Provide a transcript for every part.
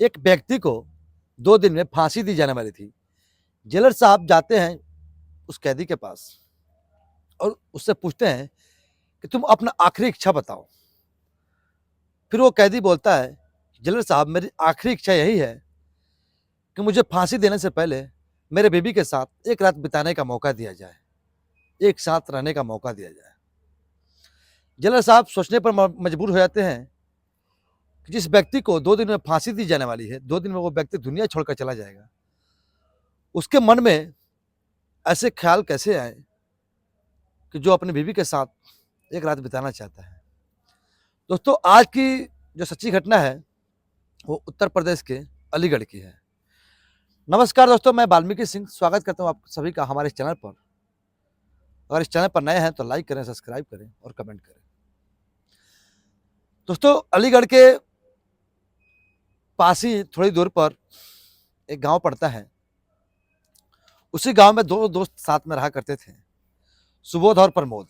एक व्यक्ति को 2 दिन में फांसी दी जाने वाली थी। जेलर साहब जाते हैं उस कैदी के पास और उससे पूछते हैं कि तुम अपना आखिरी इच्छा बताओ। फिर वो कैदी बोलता है, जेलर साहब मेरी आखिरी इच्छा यही है कि मुझे फांसी देने से पहले मेरे बीवी के साथ एक रात बिताने का मौका दिया जाए, एक साथ रहने का मौका दिया जाए। जेलर साहब सोचने पर मजबूर हो जाते हैं कि जिस व्यक्ति को 2 दिन में फांसी दी जाने वाली है, 2 दिन में वो व्यक्ति दुनिया छोड़कर चला जाएगा, उसके मन में ऐसे ख्याल कैसे आए कि जो अपनी बीवी के साथ एक रात बिताना चाहता है। दोस्तों, आज की जो सच्ची घटना है वो उत्तर प्रदेश के अलीगढ़ की है। नमस्कार दोस्तों, मैं वाल्मीकि सिंह स्वागत करता हूँ आप सभी का हमारे इस चैनल पर। अगर इस चैनल पर नए हैं तो लाइक करें, सब्सक्राइब करें और कमेंट करें। दोस्तों, अलीगढ़ के पास ही थोड़ी दूर पर एक गांव पड़ता है। उसी गांव में 2 दोस्त साथ में रहा करते थे, सुबोध और प्रमोद।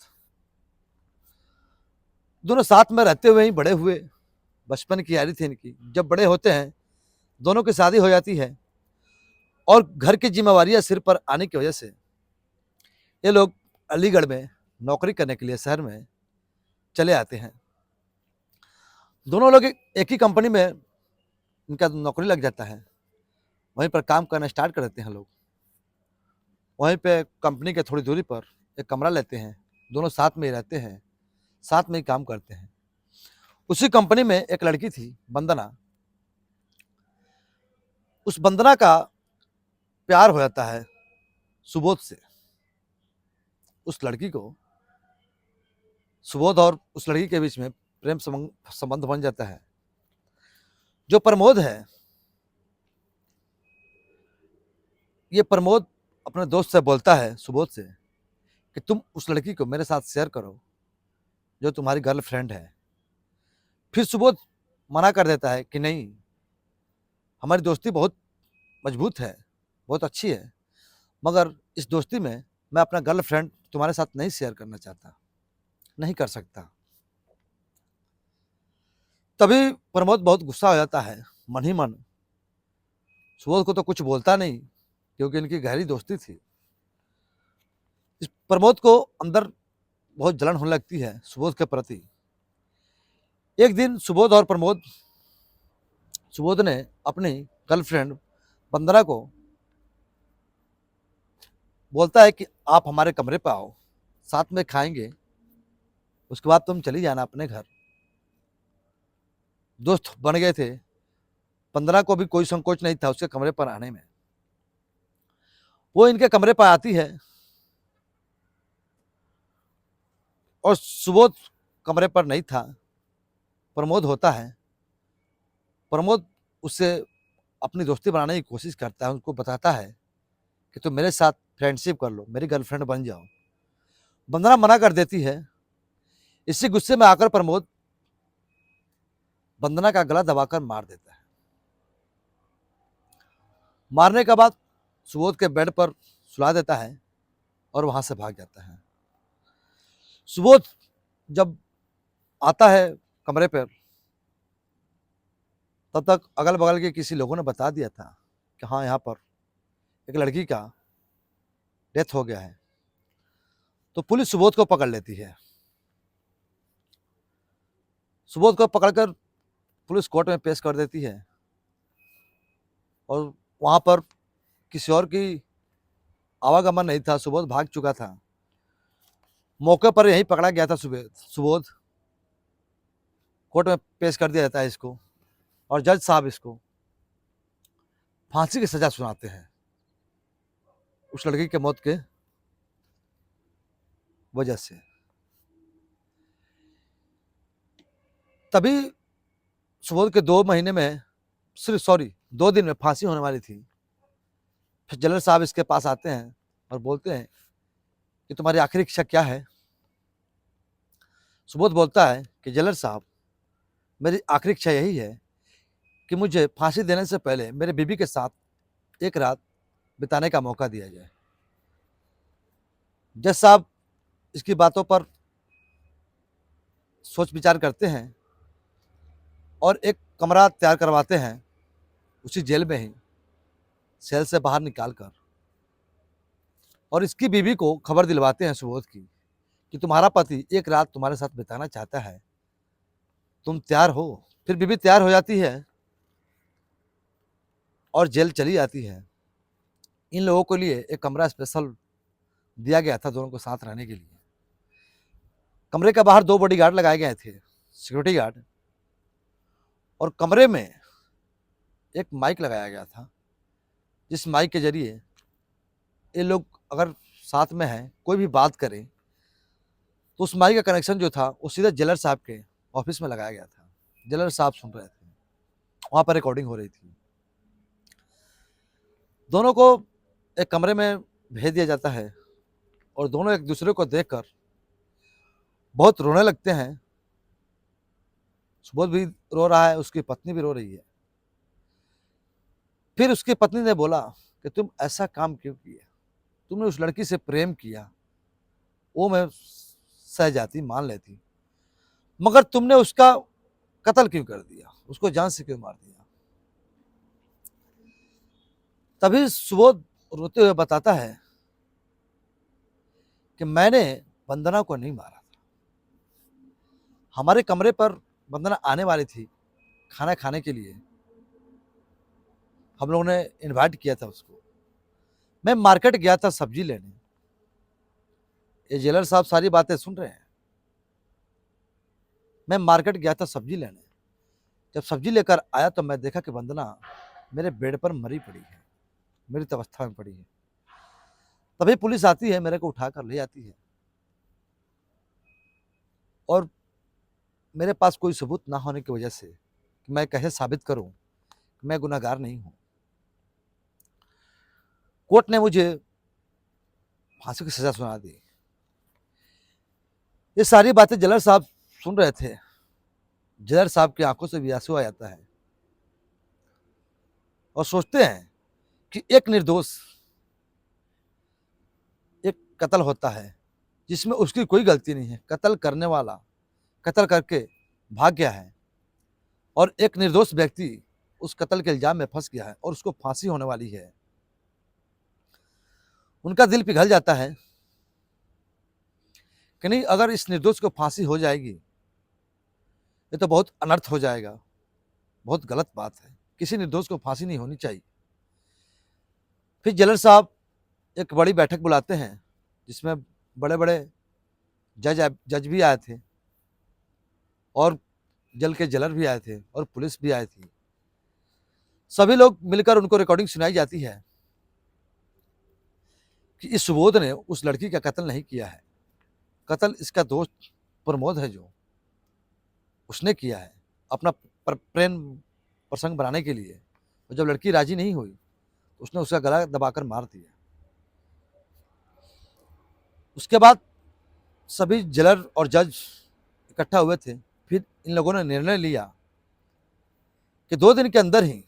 दोनों साथ में रहते हुए ही बड़े हुए। बचपन की यारी थी इनकी। जब बड़े होते हैं दोनों की शादी हो जाती है और घर की जिम्मेवारियां सिर पर आने की वजह से ये लोग अलीगढ़ में नौकरी करने के लिए शहर में चले आते हैं। दोनों लोग एक ही कंपनी में इनका नौकरी लग जाता है। वहीं पर काम करना स्टार्ट कर देते हैं लोग। वहीं पे कंपनी के थोड़ी दूरी पर एक कमरा लेते हैं। दोनों साथ में ही रहते हैं, साथ में ही काम करते हैं। उसी कंपनी में एक लड़की थी, वंदना। उस वंदना का प्यार हो जाता है सुबोध से। उस लड़की को सुबोध और उस लड़की के बीच में प्रेम संबंध बन जाता है। जो प्रमोद है, ये प्रमोद अपने दोस्त से बोलता है, सुबोध से, कि तुम उस लड़की को मेरे साथ शेयर करो जो तुम्हारी गर्लफ्रेंड है। फिर सुबोध मना कर देता है कि नहीं, हमारी दोस्ती बहुत मजबूत है, बहुत अच्छी है, मगर इस दोस्ती में मैं अपना गर्लफ्रेंड तुम्हारे साथ नहीं शेयर करना चाहता, नहीं कर सकता। तभी प्रमोद बहुत गुस्सा हो जाता है मन ही मन। सुबोध को तो कुछ बोलता नहीं क्योंकि इनकी गहरी दोस्ती थी। इस प्रमोद को अंदर बहुत जलन होने लगती है सुबोध के प्रति। एक दिन सुबोध ने अपनी गर्लफ्रेंड वंदना को बोलता है कि आप हमारे कमरे पर आओ, साथ में खाएंगे, उसके बाद तुम चली जाना अपने घर। दोस्त बन गए थे। वंदना को भी कोई संकोच नहीं था उसके कमरे पर आने में। वो इनके कमरे पर आती है और सुबोध कमरे पर नहीं था, प्रमोद होता है। प्रमोद उससे अपनी दोस्ती बनाने की कोशिश करता है, उनको बताता है कि तुम मेरे साथ फ्रेंडशिप कर लो, मेरी गर्लफ्रेंड बन जाओ। वंदना मना कर देती है। इसी गुस्से में आकर प्रमोद वंदना का गला दबाकर मार देता है। मारने के बाद सुबोध के बेड पर सुला देता है और वहां से भाग जाता है। सुबोध जब आता है कमरे पर, तब तक अगल बगल के किसी लोगों ने बता दिया था कि हाँ, यहाँ पर एक लड़की का डेथ हो गया है। तो पुलिस सुबोध को पकड़ लेती है। सुबोध को पकड़कर पुलिस कोर्ट में पेश कर देती है और वहां पर किसी और की आवागमन नहीं था, सुबोध भाग चुका था। मौके पर यहीं पकड़ा गया था सुबोध। कोर्ट में पेश कर दिया जाता है इसको और जज साहब इसको फांसी की सजा सुनाते हैं उस लड़की के मौत के वजह से। तभी सुबोध के 2 दिन में फांसी होने वाली थी। फिर जेलर साहब इसके पास आते हैं और बोलते हैं कि तुम्हारी आखिरी इच्छा क्या है। सुबोध बोलता है कि जेलर साहब, मेरी आखिरी इच्छा यही है कि मुझे फांसी देने से पहले मेरे बीवी के साथ एक रात बिताने का मौका दिया जाए। जज साहब इसकी बातों पर सोच विचार करते हैं और एक कमरा तैयार करवाते हैं उसी जेल में ही सेल से बाहर निकाल कर और इसकी बीवी को खबर दिलवाते हैं सुबोध की कि तुम्हारा पति एक रात तुम्हारे साथ बिताना चाहता है, तुम तैयार हो। फिर बीवी तैयार हो जाती है और जेल चली जाती है। इन लोगों के लिए एक कमरा स्पेशल दिया गया था दोनों को साथ रहने के लिए। कमरे के बाहर 2 बॉडीगार्ड लगाए गए थे, सिक्योरिटी गार्ड, और कमरे में एक माइक लगाया गया था, जिस माइक के जरिए ये लोग अगर साथ में हैं, कोई भी बात करें तो उस माइक का कनेक्शन जो था वो सीधा जेलर साहब के ऑफिस में लगाया गया था। जेलर साहब सुन रहे थे, वहाँ पर रिकॉर्डिंग हो रही थी। दोनों को एक कमरे में भेज दिया जाता है और दोनों एक दूसरे को देखकर बहुत रोने लगते हैं। सुबोध भी रो रहा है, उसकी पत्नी भी रो रही है। फिर उसकी पत्नी ने बोला कि तुम ऐसा काम क्यों किया, तुमने उस लड़की से प्रेम किया, वो मैं सह जाती, मान लेती, मगर तुमने उसका कत्ल क्यों कर दिया, उसको जान से क्यों मार दिया। तभी सुबोध रोते हुए बताता है कि मैंने वंदना को नहीं मारा था। हमारे कमरे पर वंदना आने वाली थी खाना खाने के लिए, हम लोगों ने इनवाइट किया था उसको। मैं मार्केट गया था सब्जी लेने। ये जेलर साहब सारी बातें सुन रहे हैं। मैं मार्केट गया था सब्जी लेने। जब सब्जी लेकर आया तो मैं देखा कि वंदना मेरे बेड पर मरी पड़ी है, मृत अवस्था में पड़ी है। तभी पुलिस आती है, मेरे को उठाकर ले जाती है और मेरे पास कोई सबूत ना होने की वजह से कि मैं कैसे साबित करूं कि मैं गुनहगार नहीं हूं, कोर्ट ने मुझे फांसी की सजा सुना दी। ये सारी बातें जेलर साहब सुन रहे थे। जेलर साहब की आंखों से भी आंसू आ जाता है और सोचते हैं कि एक निर्दोष, एक कत्ल होता है जिसमें उसकी कोई गलती नहीं है, कत्ल करने वाला कत्ल करके भाग गया है और एक निर्दोष व्यक्ति उस कत्ल के इल्जाम में फंस गया है और उसको फांसी होने वाली है। उनका दिल पिघल जाता है कि नहीं, अगर इस निर्दोष को फांसी हो जाएगी ये तो बहुत अनर्थ हो जाएगा, बहुत गलत बात है, किसी निर्दोष को फांसी नहीं होनी चाहिए। फिर जेलर साहब एक बड़ी बैठक बुलाते हैं जिसमें बड़े बड़े जज भी आए थे और जेल के जेलर भी आए थे और पुलिस भी आई थी। सभी लोग मिलकर उनको रिकॉर्डिंग सुनाई जाती है कि इस सुबोध ने उस लड़की का कत्ल नहीं किया है, कत्ल इसका दोस्त प्रमोद है जो उसने किया है अपना प्रेम प्रसंग बनाने के लिए। और जब लड़की राजी नहीं हुई तो उसने उसका गला दबाकर मार दिया। उसके बाद सभी जेलर और जज इकट्ठा हुए थे। फिर इन लोगों ने निर्णय लिया कि 2 दिन के अंदर ही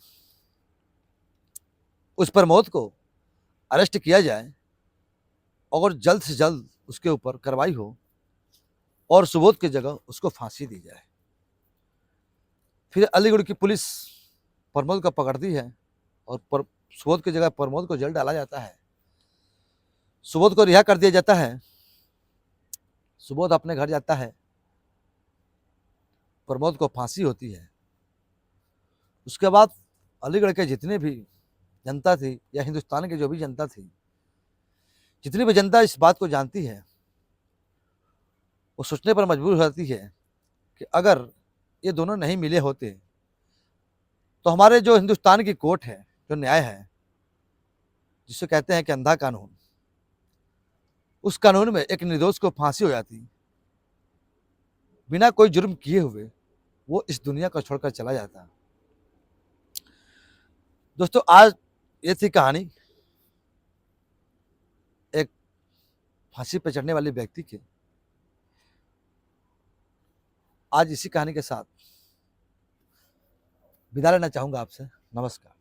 उस प्रमोद को अरेस्ट किया जाए और जल्द से जल्द उसके ऊपर कार्रवाई हो और सुबोध की जगह उसको फांसी दी जाए। फिर अलीगढ़ की पुलिस प्रमोद को पकड़ती है और सुबोध की जगह प्रमोद को जेल डाला जाता है। सुबोध को रिहा कर दिया जाता है। सुबोध अपने घर जाता है, प्रमोद को फांसी होती है। उसके बाद अलीगढ़ के जितने भी जनता थी या हिंदुस्तान की जो भी जनता थी, जितनी भी जनता इस बात को जानती है, वो सोचने पर मजबूर हो जाती है कि अगर ये दोनों नहीं मिले होते तो हमारे जो हिंदुस्तान की कोर्ट है, जो न्याय है, जिसे कहते हैं कि अंधा कानून, उस कानून में एक निर्दोष को फांसी हो जाती, बिना कोई जुर्म किए हुए वो इस दुनिया को छोड़कर चला जाता। दोस्तों, आज ये थी कहानी एक फांसी पर चढ़ने वाले व्यक्ति की। आज इसी कहानी के साथ विदा लेना चाहूंगा आपसे। नमस्कार।